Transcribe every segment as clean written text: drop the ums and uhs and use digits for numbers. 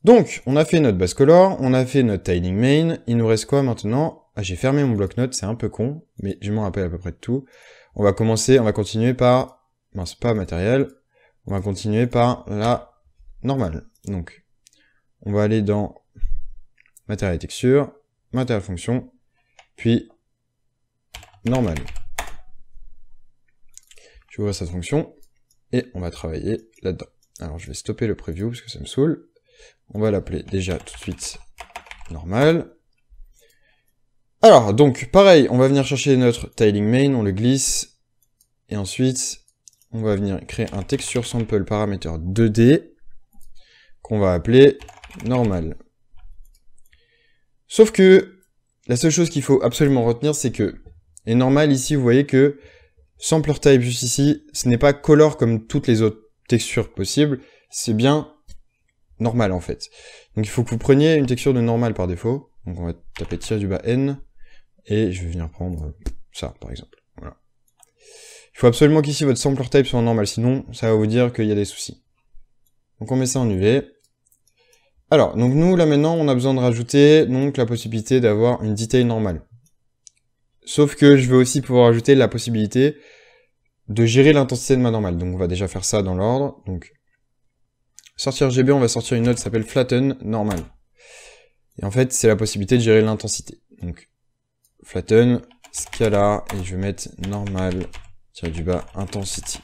Donc, on a fait notre base color, on a fait notre tiling main, il nous reste quoi maintenant? Ah, j'ai fermé mon bloc-notes, c'est un peu con, mais je m'en rappelle à peu près de tout. On va continuer par, mince, pas matériel, on va continuer par la normale. Donc, on va aller dans matériel et texture, matériel fonction, puis normal. Je vais ouvrir cette fonction, et on va travailler là-dedans. Alors, je vais stopper le preview, parce que ça me saoule. On va l'appeler déjà tout de suite normal. Alors, donc, pareil, on va venir chercher notre tiling main, on le glisse, et ensuite, on va venir créer un texture sample paramètre 2D, qu'on va appeler normal. Sauf que, la seule chose qu'il faut absolument retenir, c'est que, et normal ici, vous voyez que, sampler type juste ici, ce n'est pas color comme toutes les autres textures possibles, c'est bien normal en fait. Donc il faut que vous preniez une texture de normal par défaut. Donc on va taper -n, et je vais venir prendre ça par exemple. Voilà. Il faut absolument qu'ici votre sampler type soit en normal, sinon ça va vous dire qu'il y a des soucis. Donc on met ça en UV. Alors, donc nous là maintenant on a besoin de rajouter donc la possibilité d'avoir une detail normale. Sauf que je veux aussi pouvoir ajouter la possibilité de gérer l'intensité de ma normale. Donc on va déjà faire ça dans l'ordre. Donc sortir GB, on va sortir une note qui s'appelle flatten normal. Et en fait, c'est la possibilité de gérer l'intensité. Donc flatten, scalar, et je vais mettre normal, intensity.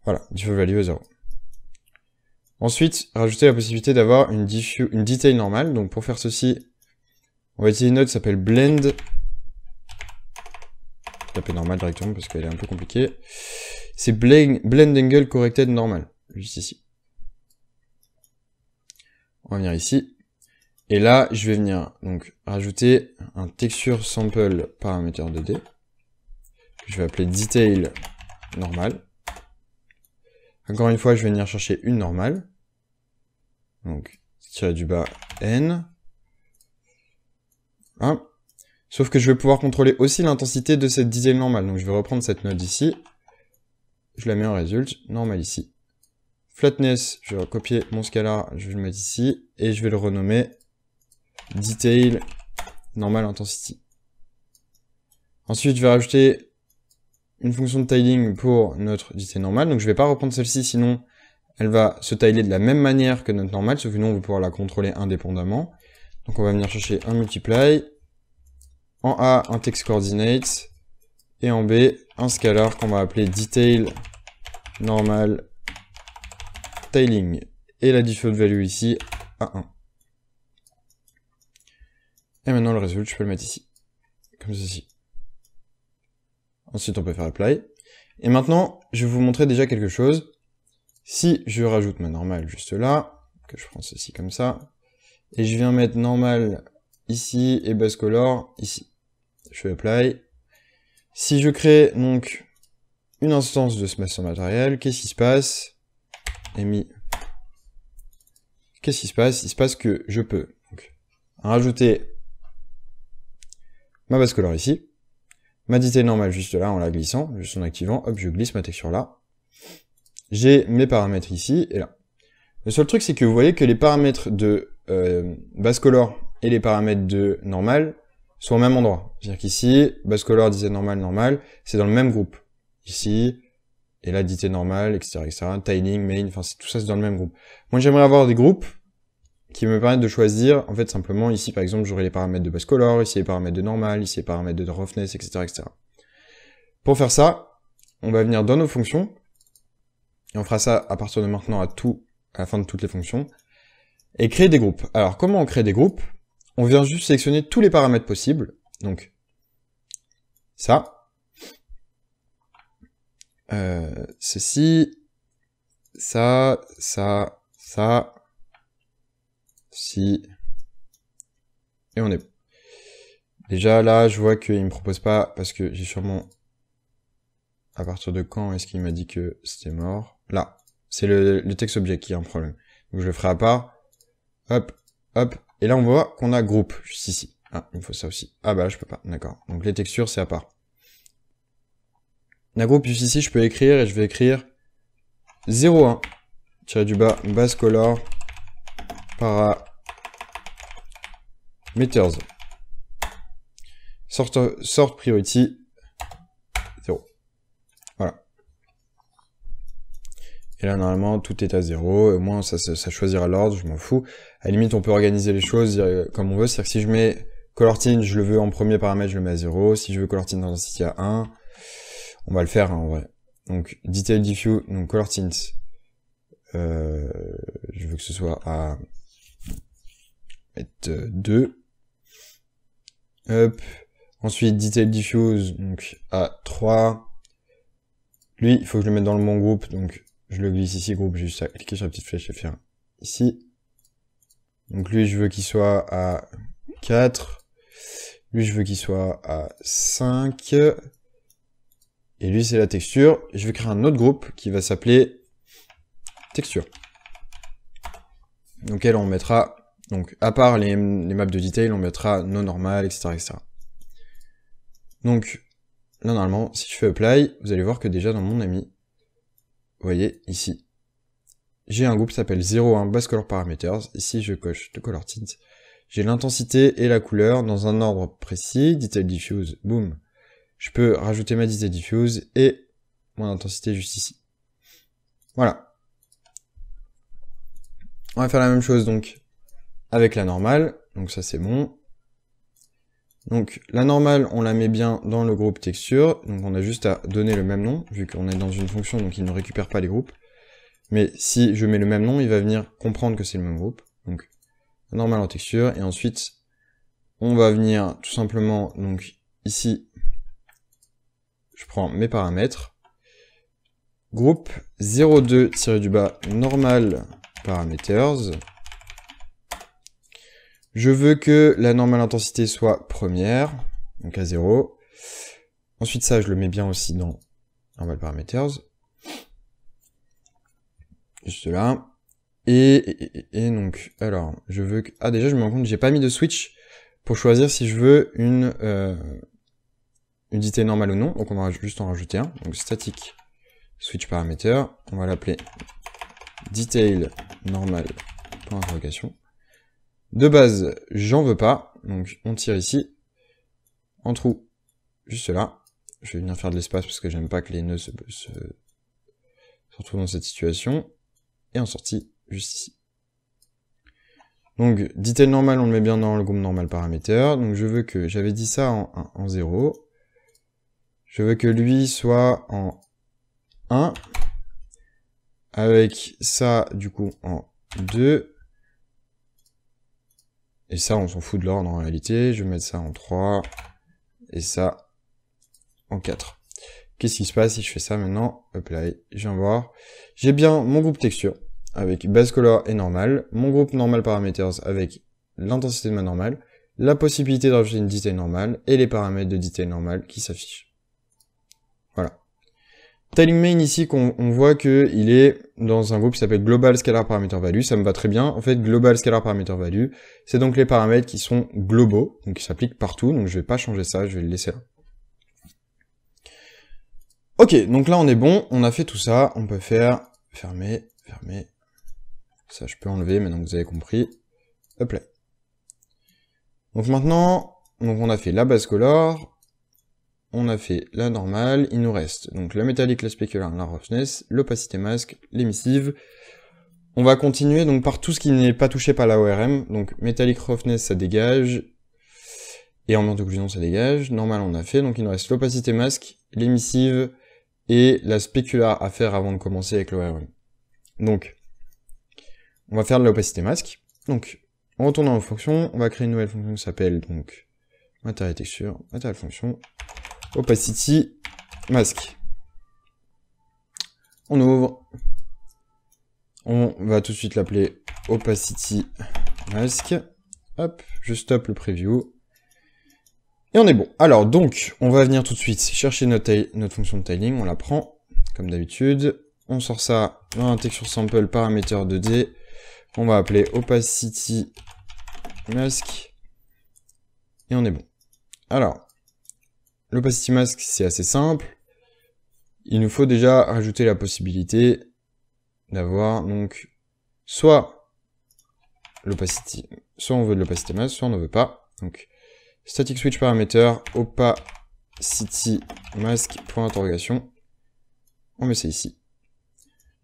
Voilà, default value 0. Ensuite, rajouter la possibilité d'avoir une detail normale. Donc pour faire ceci, on va utiliser une note qui s'appelle blend. Je vais taper normal directement parce qu'elle est un peu compliquée. C'est blend angle corrected normal, juste ici. On va venir ici. Et là, je vais venir donc rajouter un texture sample paramètre 2D. Je vais appeler detail normal. Encore une fois, je vais venir chercher une normale. Donc, tirer du bas n. Hein. Sauf que je vais pouvoir contrôler aussi l'intensité de cette detail normale. Donc, je vais reprendre cette node ici. Je la mets en résulte, normal ici. Flatness, je vais recopier mon scalar, je vais le mettre ici. Et je vais le renommer detail normal intensity. Ensuite, je vais rajouter une fonction de tiling pour notre detail normal. Donc, je vais pas reprendre celle-ci, sinon elle va se tiler de la même manière que notre normale, sauf que nous, on va pouvoir la contrôler indépendamment. Donc, on va venir chercher un multiply. En A, un text coordinate. Et en B, un scalar qu'on va appeler detail normal tiling. Et la default value ici, à 1. Et maintenant, le résultat, je peux le mettre ici. Comme ceci. Ensuite, on peut faire apply. Et maintenant, je vais vous montrer déjà quelque chose. Si je rajoute ma normale juste là, que je prends ceci comme ça, et je viens mettre normal ici et base color ici. Je fais apply. Si je crée donc une instance de ce master matériel, qu'est-ce qui se passe? Qu'est-ce qui se passe? Il se passe que je peux donc rajouter ma base color ici, ma detail normale juste là en la glissant, juste en activant, hop, je glisse ma texture là. J'ai mes paramètres ici et là. Le seul truc, c'est que vous voyez que les paramètres de base color et les paramètres de normal sont au même endroit. C'est-à-dire qu'ici, base color, detail normal, c'est dans le même groupe. Ici, et là, detail normal, etc., etc., tiling, main, enfin, tout ça, c'est dans le même groupe. Moi, j'aimerais avoir des groupes qui me permettent de choisir, en fait, simplement, ici, par exemple, j'aurai les paramètres de base color, ici, les paramètres de normal, ici, les paramètres de roughness, etc., etc. Pour faire ça, on va venir dans nos fonctions, et on fera ça à partir de maintenant à la fin de toutes les fonctions, et créer des groupes. Alors, comment on crée des groupes? On vient juste sélectionner tous les paramètres possibles, donc, ça, ceci, ça, si, et on est bon. Déjà, là, je vois qu'il me propose pas, parce que j'ai sûrement, à partir de quand est-ce qu'il m'a dit que c'était mort? Là, c'est le text object qui a un problème. Donc je le ferai à part. Hop, hop. Et là, on voit qu'on a groupe, juste ici. Ah, il me faut ça aussi. Ah bah là, je peux pas. D'accord. Donc les textures, c'est à part. La groupe, juste ici, je peux écrire, et je vais écrire 0,1 tiré du bas base color parameters sort priority 0. Voilà. Et là, normalement, tout est à 0. Au moins, ça choisira l'ordre, je m'en fous. À la limite, on peut organiser les choses comme on veut. C'est-à-dire que si je mets color-tint, je le veux en premier paramètre, je le mais à 0. Si je veux color-tint intensity à 1, on va le faire, hein, en vrai. Donc, detail diffuse, donc color-tint, je veux que ce soit à 2. Hop. Ensuite, detail diffuse, donc à 3. Lui, il faut que je le mette dans le bon groupe, donc je le glisse ici, groupe, juste à cliquer sur la petite flèche et faire ici. Donc lui, je veux qu'il soit à 4. Lui, je veux qu'il soit à 5. Et lui, c'est la texture. Je vais créer un autre groupe qui va s'appeler texture. Donc elle, on mettra, donc à part les maps de detail, on mettra no normal, etc., etc. Donc là, normalement, si je fais apply, vous allez voir que déjà dans mon ami, vous voyez ici, j'ai un groupe qui s'appelle 0,1 base color parameters. Ici, je coche de color tint. J'ai l'intensité et la couleur dans un ordre précis. Detail diffuse, boum. Je peux rajouter ma detail diffuse et mon intensité juste ici. Voilà. On va faire la même chose donc avec la normale. Donc ça, c'est bon. Donc la normale, on la met bien dans le groupe texture. Donc on a juste à donner le même nom, vu qu'on est dans une fonction, donc il ne récupère pas les groupes. Mais si je mets le même nom, il va venir comprendre que c'est le même groupe. Donc la normale en texture. Et ensuite, on va venir tout simplement, donc ici, je prends mes paramètres. Groupe 02 tiré du bas normal parameters. Je veux que la normale intensité soit première, donc à 0. Ensuite ça, je le mets bien aussi dans normal parameters. Juste là. Et donc, alors, je veux que... Ah déjà, je me rends compte que j'ai pas mis de switch pour choisir si je veux une detail normale ou non. Donc on va juste en rajouter un. Donc static switch parameter. On va l'appeler detail normal pour interrogation. De base, j'en veux pas, donc on tire ici, en trou, juste là. Je vais venir faire de l'espace parce que j'aime pas que les nœuds se retrouvent dans cette situation. Et en sortie, juste ici. Donc, detail normal, on le met bien dans le groupe normal parameter. Donc je veux que, j'avais dit ça en 0. Je veux que lui soit en 1. Avec ça, du coup, en 2. Et ça, on s'en fout de l'ordre en réalité. Je vais mettre ça en 3. Et ça en 4. Qu'est-ce qui se passe si je fais ça maintenant? Apply, je viens voir. J'ai bien mon groupe texture avec base color et normal. Mon groupe normal parameters avec l'intensité de ma normale. La possibilité de rajouter une detail normale. Et les paramètres de detail normale qui s'affichent. Voilà. Tiling main ici, on voit qu'il est dans un groupe qui s'appelle global scalar parameter value, ça me va très bien. En fait, global scalar parameter value, c'est donc les paramètres qui sont globaux, donc qui s'appliquent partout, donc je vais pas changer ça, je vais le laisser là. Ok, donc là on est bon, on a fait tout ça, on peut faire fermer, fermer. Ça je peux enlever, maintenant vous avez compris. Hop là. Donc maintenant, on a fait la base color. On a fait la normale, il nous reste donc la métallique, la spécular, la roughness, l'opacité masque, l'émissive. On va continuer donc par tout ce qui n'est pas touché par la ORM. Donc métallique, roughness, ça dégage. Et en occlusion, ça dégage. Normal, on a fait. Donc il nous reste l'opacité masque, l'émissive et la spécular à faire avant de commencer avec l'ORM. Donc, on va faire de l'opacité masque. Donc, en retournant aux fonctions, on va créer une nouvelle fonction qui s'appelle donc matériel texture, matériel fonction. Opacity mask. On ouvre. On va tout de suite l'appeler opacity mask. Hop, je stoppe le preview. Et on est bon. Alors donc, on va venir tout de suite chercher notre fonction de tiling. On la prend, comme d'habitude. On sort ça dans un texture sample paramètre 2D. On va appeler opacity mask. Et on est bon. Alors, l'opacity mask, c'est assez simple. Il nous faut déjà rajouter la possibilité d'avoir donc soit l'opacity, soit on veut de l'opacité mask, soit on ne veut pas. Donc static switch parameter, opacity mask, point d'interrogation. On met ça ici.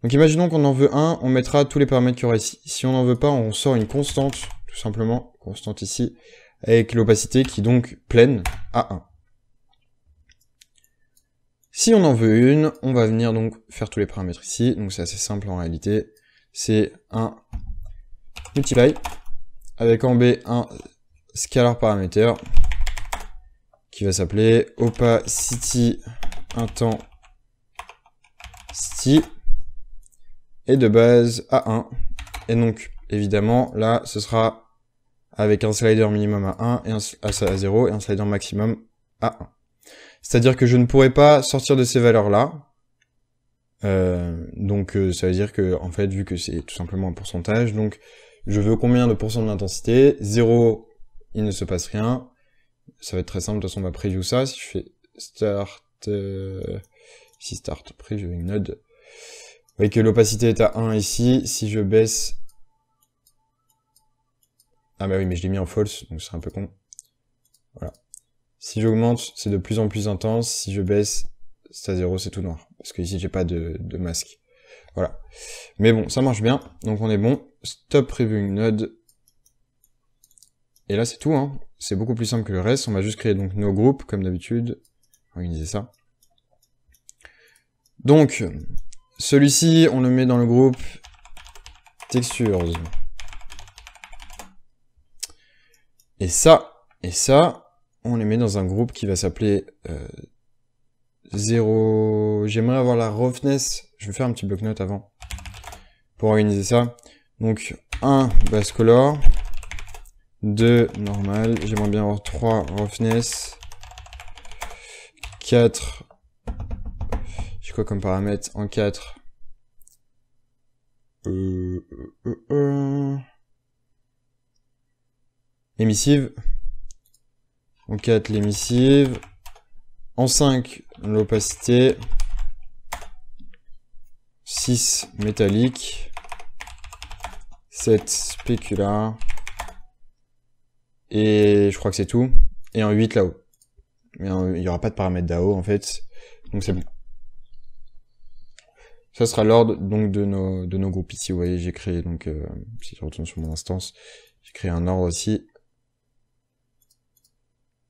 Donc imaginons qu'on en veut un, on mettra tous les paramètres qu'il y aura ici. Si on n'en veut pas, on sort une constante, tout simplement, constante ici, avec l'opacité qui est donc pleine à 1. Si on en veut une, on va venir donc faire tous les paramètres ici. Donc c'est assez simple en réalité. C'est un multiply avec en B un scalar parameter qui va s'appeler opacity intensity et de base à 1. Et donc évidemment là ce sera avec un slider minimum à 1 et à 0 et un slider maximum à 1. C'est-à-dire que je ne pourrais pas sortir de ces valeurs-là. Donc ça veut dire que, en fait, vu que c'est tout simplement un pourcentage, donc je veux combien de pourcents de l'intensité? 0, il ne se passe rien. Ça va être très simple, de toute façon on va preview ça. Si je fais start, ici start, previewing node, vous voyez que l'opacité est à 1 ici. Si je baisse... Ah bah oui, mais je l'ai mis en false, donc c'est un peu con. Voilà. Si j'augmente, c'est de plus en plus intense. Si je baisse, c'est à 0, c'est tout noir. Parce que ici, j'ai pas de masque. Voilà. Mais bon, ça marche bien. Donc on est bon. Stop previewing node. Et là, c'est tout, hein. C'est beaucoup plus simple que le reste. On va juste créer donc nos groupes, comme d'habitude. Organiser ça. Donc, celui-ci, on le met dans le groupe textures. Et ça, on les met dans un groupe qui va s'appeler 0... J'aimerais avoir la roughness. Je vais faire un petit bloc-notes avant pour organiser ça. Donc 1 base color, 2 normal, j'aimerais bien avoir 3 roughness, 4... J'ai quoi comme paramètre en 4 émissive. En 4, l'émissive. En 5, l'opacité. 6, métallique. 7, spécular. Et je crois que c'est tout. Et en 8, là-haut. Mais il n'y aura pas de paramètre d'AO, en fait. Donc c'est bon. Ça sera l'ordre donc de nos groupes ici. Vous voyez, j'ai créé, donc, si je retourne sur mon instance, j'ai créé un ordre ici.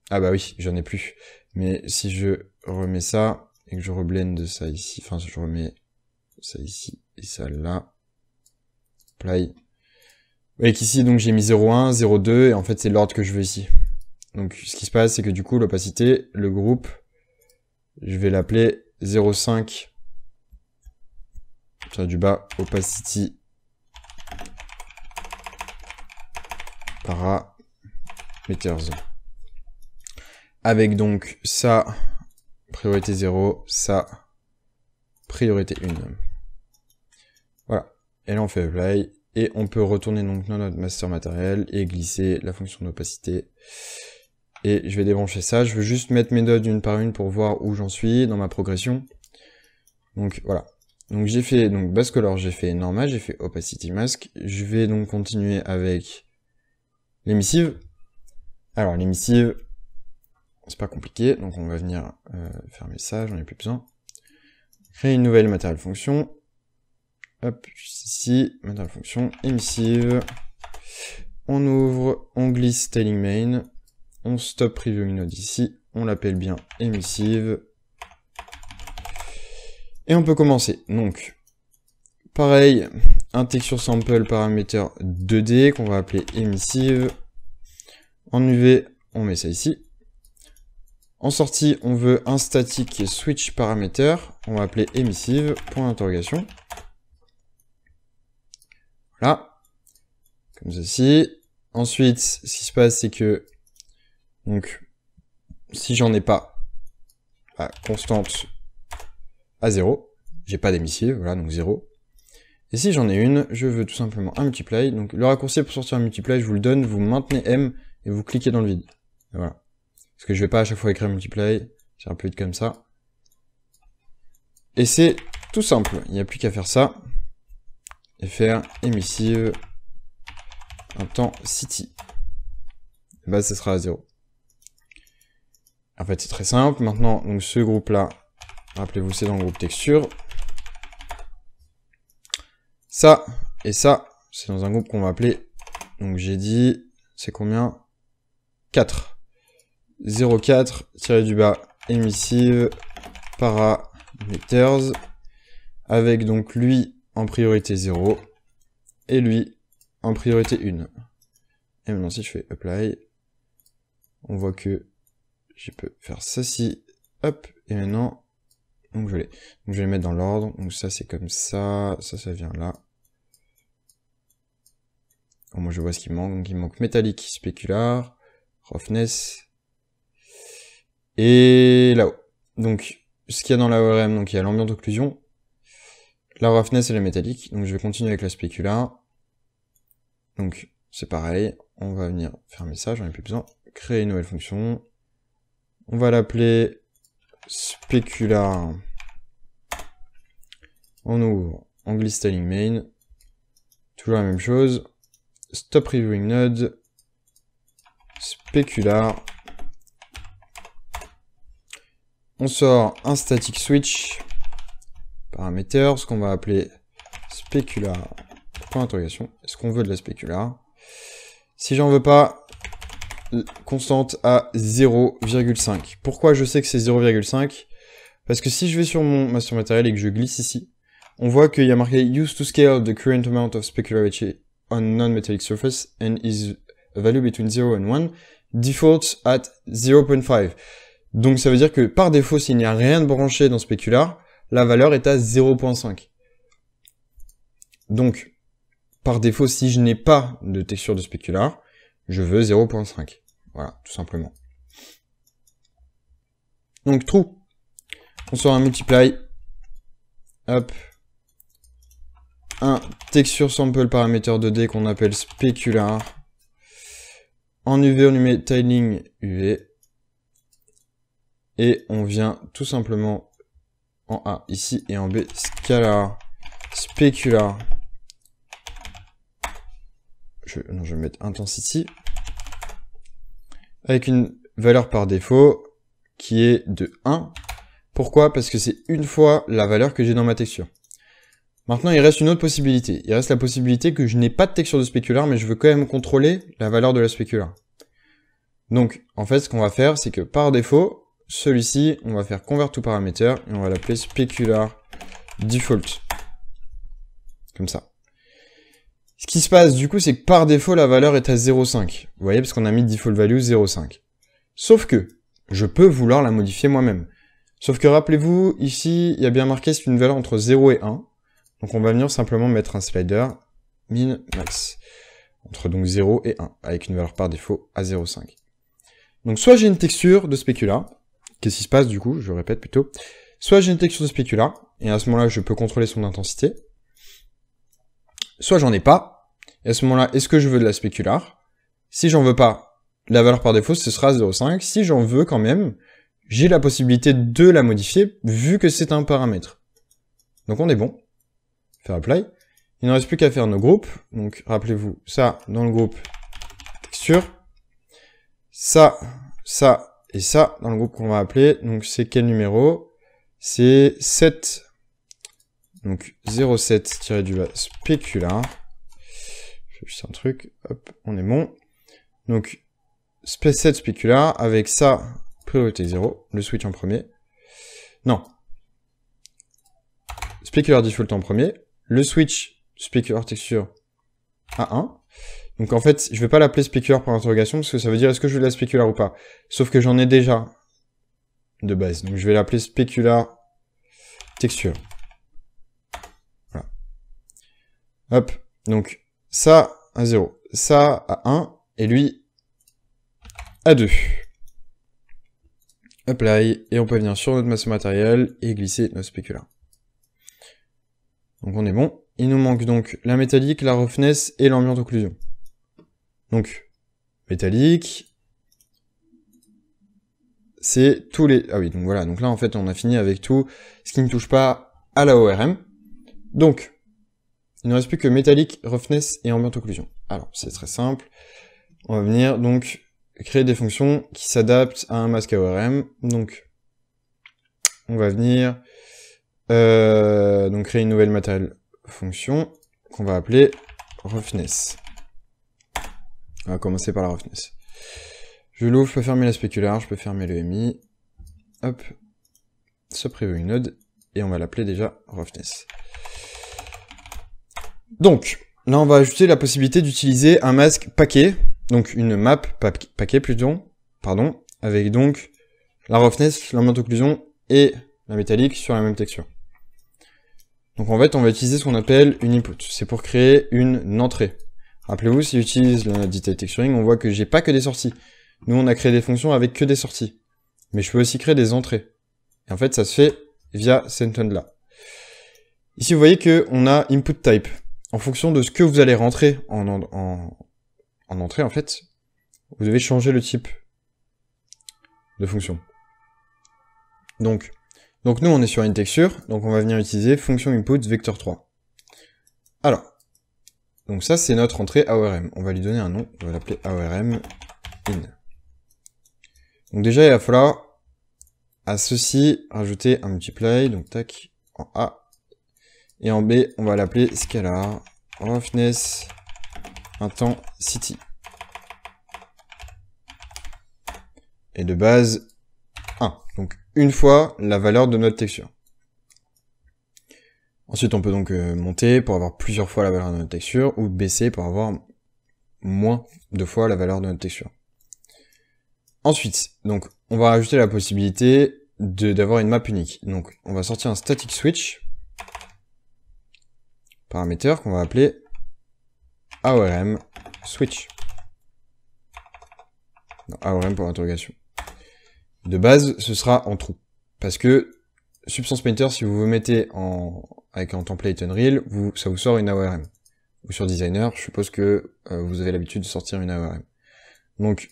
Ah bah oui, j'en ai plus. Mais si je remets ça, et que je reblende ça ici, enfin je remets ça ici, et ça là, apply. Vous voyez qu'ici, donc j'ai mis 0,1, 0,2, et en fait c'est l'ordre que je veux ici. Donc ce qui se passe, c'est que du coup, l'opacité, le groupe, je vais l'appeler 0,5, sur du bas, opacity, parameters. Avec donc ça, priorité 0, ça, priorité 1. Voilà. Et là on fait apply. Et on peut retourner donc dans notre master matériel et glisser la fonction d'opacité. Et je vais débrancher ça. Je veux juste mettre mes nodes une par une pour voir où j'en suis dans ma progression. Donc voilà. Donc j'ai fait donc base color, j'ai fait normal, j'ai fait opacity mask. Je vais donc continuer avec l'émissive. Alors l'émissive, c'est pas compliqué, donc on va venir fermer ça, j'en ai plus besoin. Créer une nouvelle material fonction. Hop, ici, material fonction, émissive. On ouvre, on glisse styling main. On stop previewing node ici. On l'appelle bien émissive. Et on peut commencer. Donc, pareil, un texture sample paramètre 2D qu'on va appeler émissive. En UV, on met ça ici. En sortie, on veut un static switch parameter. On va appeler émissive, point d'interrogation. Voilà. Comme ceci. Ensuite, ce qui se passe, c'est que, donc, si j'en ai pas, constante à 0, j'ai pas d'émissive, voilà, donc 0. Et si j'en ai une, je veux tout simplement un multiply. Donc, le raccourci pour sortir un multiply, je vous le donne, vous maintenez M et vous cliquez dans le vide. Et voilà. Parce que je vais pas à chaque fois écrire multiply, c'est un peu vite comme ça. Et c'est tout simple, il n'y a plus qu'à faire ça. fr emissive intensity. Bah, ça sera à 0. En fait, c'est très simple. Maintenant, donc ce groupe-là, rappelez-vous, c'est dans le groupe texture. Ça et ça, c'est dans un groupe qu'on va appeler, donc j'ai dit, c'est combien? 4. 0,4, tiré du bas, emissive, parameters, avec donc lui en priorité 0, et lui en priorité 1. Et maintenant, si je fais apply, on voit que je peux faire ceci, hop, et maintenant, donc je vais les mettre dans l'ordre, donc ça c'est comme ça, ça vient là. Bon, moi je vois ce qui manque, donc il manque métallique, spécular, roughness, et là-haut. Donc, ce qu'il y a dans la ORM, donc il y a l'ambiance d'occlusion, la roughness et la métallique, donc je vais continuer avec la spécular. Donc, c'est pareil, on va venir fermer ça, j'en ai plus besoin, créer une nouvelle fonction, on va l'appeler spécular, on ouvre, angle styling main, toujours la même chose, stop reviewing node, spécular, on sort un static switch, parameters, ce qu'on va appeler spécular, point d'interrogation, est-ce qu'on veut de la spécular? Si j'en veux pas, constante à 0,5. Pourquoi je sais que c'est 0,5? Parce que si je vais sur mon master matériel et que je glisse ici, on voit qu'il y a marqué use to scale the current amount of specularity on non-metallic surface and is a value between 0 and 1, default at 0.5. Donc ça veut dire que par défaut, s'il n'y a rien de branché dans spécular, la valeur est à 0.5. Donc, par défaut, si je n'ai pas de texture de spécular, je veux 0.5. Voilà, tout simplement. Donc, true. On sort un multiply. Hop. Un texture sample paramètre 2D qu'on appelle spécular. En UV, on lui met tiling UV. Et on vient tout simplement en A ici et en B scalar spécular. Je vais mettre intensity. Avec une valeur par défaut qui est de 1. Pourquoi? Parce que c'est une fois la valeur que j'ai dans ma texture. Maintenant, il reste une autre possibilité. Il reste la possibilité que je n'ai pas de texture de spécular, mais je veux quand même contrôler la valeur de la spécular. Donc, en fait, ce qu'on va faire, c'est que par défaut, celui-ci, on va faire convert to parameter et on va l'appeler specular default. Comme ça. Ce qui se passe, du coup, c'est que par défaut, la valeur est à 0,5. Vous voyez, parce qu'on a mis default value 0,5. Sauf que, je peux vouloir la modifier moi-même. Sauf que, rappelez-vous, ici, il y a bien marqué, c'est une valeur entre 0 et 1. Donc, on va venir simplement mettre un slider min max. Entre donc 0 et 1, avec une valeur par défaut à 0,5. Donc, soit j'ai une texture de spécular. Qu'est-ce qui se passe, du coup? Je répète plutôt. Soit j'ai une texture de spécular, et à ce moment-là, je peux contrôler son intensité. Soit j'en ai pas, et à ce moment-là, est-ce que je veux de la spécular? Si j'en veux pas, la valeur par défaut, ce sera 0,5. Si j'en veux quand même, j'ai la possibilité de la modifier, vu que c'est un paramètre. Donc on est bon. Faire apply. Il ne reste plus qu'à faire nos groupes. Donc rappelez-vous, ça dans le groupe texture. Ça, ça et ça dans le groupe qu'on va appeler. Donc c'est quel numéro? C'est 7. Donc 0,7-du-bas spécular. Je fais juste un truc. Hop, on est bon. Donc 7 spécular avec ça, priorité 0. Le switch en premier. Non. Spécular default en premier. Le switch spécular texture à 1. Donc en fait, je vais pas l'appeler spécular par interrogation parce que ça veut dire est-ce que je veux de la spécular ou pas. Sauf que j'en ai déjà de base. Donc je vais l'appeler spécular texture. Voilà. Hop. Donc ça à 0. Ça à 1. Et lui à 2. Apply. Et on peut venir sur notre masse matérielle et glisser notre spécular. Donc on est bon. Il nous manque donc la métallique, la roughness et l'ambiance d'occlusion. Donc, métallique, c'est tous les... Ah oui, donc voilà, donc là en fait on a fini avec tout ce qui ne touche pas à la ORM. Donc, il ne reste plus que métallique, roughness et ambient occlusion. Alors, c'est très simple. On va venir donc créer des fonctions qui s'adaptent à un masque AORM. Donc, on va venir donc créer une nouvelle matérielle fonction qu'on va appeler roughness. On va commencer par la roughness. Je l'ouvre, je peux fermer la spécular, je peux fermer le MI. Hop, subpreview node, et on va l'appeler déjà roughness. Donc, là on va ajouter la possibilité d'utiliser un masque paquet, donc une map paquet plutôt, pardon, avec donc la roughness, l'ambient occlusion et la métallique sur la même texture. Donc en fait, on va utiliser ce qu'on appelle une input. C'est pour créer une entrée. Rappelez-vous, si j'utilise le detail texturing, on voit que j'ai pas que des sorties. Nous, on a créé des fonctions avec que des sorties. Mais je peux aussi créer des entrées. Et en fait, ça se fait via cette node-là. Ici, vous voyez que on a input type. En fonction de ce que vous allez rentrer en entrée, en fait, vous devez changer le type de fonction. Donc nous, on est sur une texture, donc on va venir utiliser fonction input vector 3. Alors, donc ça, c'est notre entrée AORM. On va lui donner un nom, on va l'appeler AORM in. Donc déjà, il va falloir à ceci rajouter un multiply, donc tac, en A. Et en B, on va l'appeler scalar roughness intensity. Et de base, 1. Donc une fois la valeur de notre texture. Ensuite, on peut donc monter pour avoir plusieurs fois la valeur de notre texture, ou baisser pour avoir moins de fois la valeur de notre texture. Ensuite, donc, on va rajouter la possibilité d'avoir une map unique. Donc, on va sortir un static switch, paramètre qu'on va appeler AORM switch. Non, AORM pour interrogation. De base, ce sera en true. Parce que Substance Painter, si vous vous mettez avec un template Unreal, ça vous sort une AORM. Ou sur Designer, je suppose que vous avez l'habitude de sortir une AORM. Donc,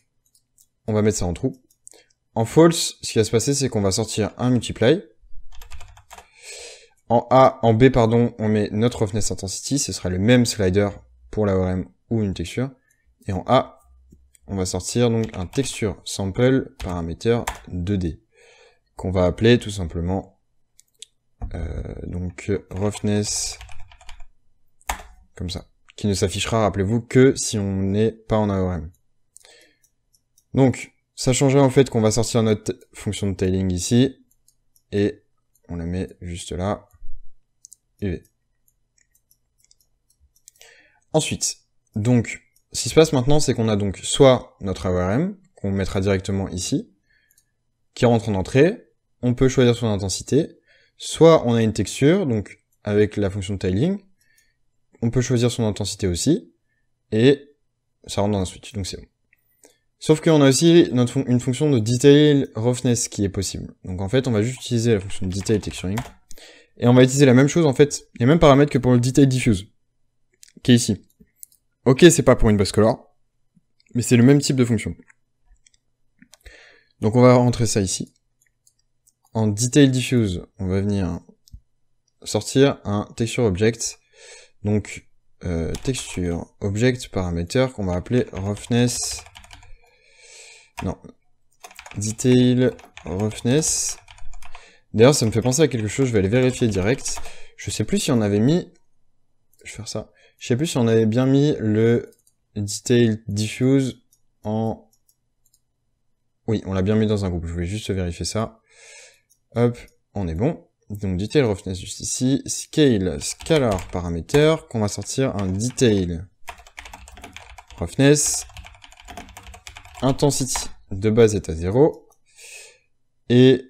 on va mettre ça en true. En false, ce qui va se passer, c'est qu'on va sortir un multiply. En B, pardon, on met notre roughness intensity, ce sera le même slider pour l'AORM ou une texture. Et en A, on va sortir donc un texture sample paramètre 2D, qu'on va appeler tout simplement donc roughness, comme ça, qui ne s'affichera, rappelez-vous, que si on n'est pas en AORM. Donc, ça changerait en fait qu'on va sortir notre fonction de tailing ici, et on la met juste là, UV. Ensuite, donc, ce qui se passe maintenant, c'est qu'on a donc soit notre AORM, qu'on mettra directement ici, qui rentre en entrée, on peut choisir son intensité, soit on a une texture, donc avec la fonction de tiling, on peut choisir son intensité aussi, et ça rentre dans un switch, donc c'est bon. Sauf qu'on a aussi une fonction de detail roughness qui est possible. Donc en fait, on va juste utiliser la fonction de detail texturing, et on va utiliser la même chose en fait, les mêmes paramètres que pour le detail diffuse, qui est ici. Ok, c'est pas pour une base color, mais c'est le même type de fonction. Donc on va rentrer ça ici. En detail diffuse, on va venir sortir un texture object, donc texture object paramètre qu'on va appeler roughness, non, detail roughness. D'ailleurs, ça me fait penser à quelque chose, je vais aller vérifier direct. Je sais plus si on avait mis, je vais faire ça. Je sais plus si on avait bien mis le detail diffuse en... Oui, on l'a bien mis dans un groupe, je voulais juste vérifier ça. Hop, on est bon. Donc detail roughness juste ici. Scale scalar paramètre qu'on va sortir un detail roughness intensity de base est à 0. Et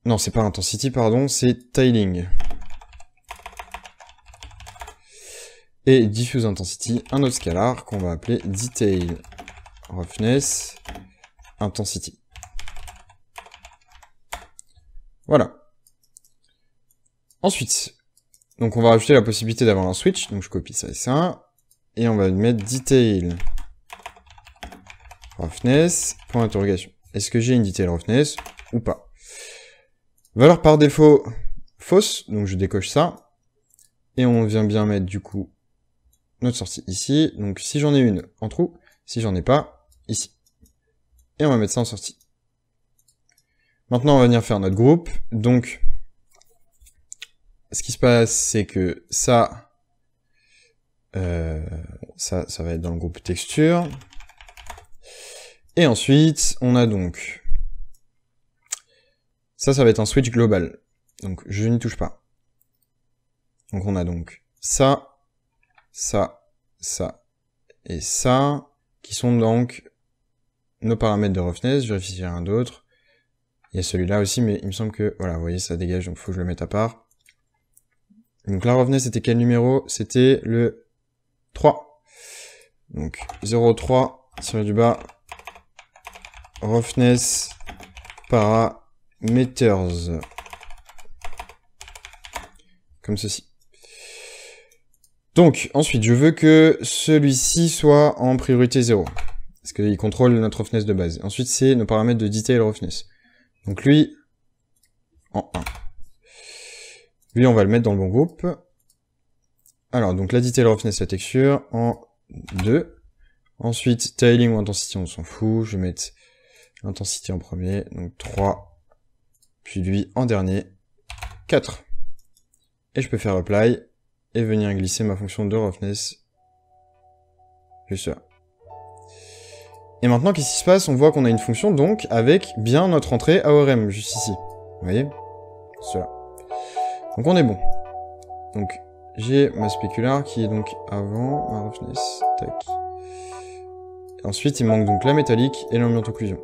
non, c'est pas intensity, pardon, c'est tiling. Et diffuse intensity, un autre scalar qu'on va appeler detail roughness intensity. Voilà. Ensuite, donc on va rajouter la possibilité d'avoir un switch, donc je copie ça et ça, et on va mettre detail roughness, point d'interrogation. Est-ce que j'ai une detail roughness ou pas? Valeur par défaut fausse, donc je décoche ça. Et on vient bien mettre, du coup, notre sortie ici. Donc, si j'en ai une, en trou. Si j'en ai pas, ici. Et on va mettre ça en sortie. Maintenant, on va venir faire notre groupe. Donc, ce qui se passe, c'est que ça va être dans le groupe texture. Et ensuite, on a donc... Ça va être un switch global. Donc, je n'y touche pas. Donc, on a donc ça, et ça, qui sont donc nos paramètres de roughness. Je vérifie s'il y a un d'autre. Il y a celui-là aussi, mais il me semble que... Voilà, vous voyez, ça dégage, donc il faut que je le mette à part. Donc, la roughness, c'était quel numéro? C'était le 3. Donc, 0,3, tiré du bas, roughness, parameters. Comme ceci. Donc, ensuite, je veux que celui-ci soit en priorité 0. Parce qu'il contrôle notre roughness de base. Ensuite, c'est nos paramètres de detail roughness. Donc lui, en 1. Lui, on va le mettre dans le bon groupe. Alors, donc la detail roughness, la texture, en 2. Ensuite, tiling ou intensity, on s'en fout. Je vais mettre l'intensité en premier, donc 3. Puis lui, en dernier, 4. Et je peux faire apply, et venir glisser ma fonction de roughness juste là. Et maintenant, qu'est-ce qui se passe? On voit qu'on a une fonction, donc, avec bien notre entrée AORM, juste ici. Vous voyez? Cela. Donc on est bon. Donc, j'ai ma spécular qui est donc avant ma roughness. Tac. Et ensuite, il me manque donc la métallique et l'ambient occlusion.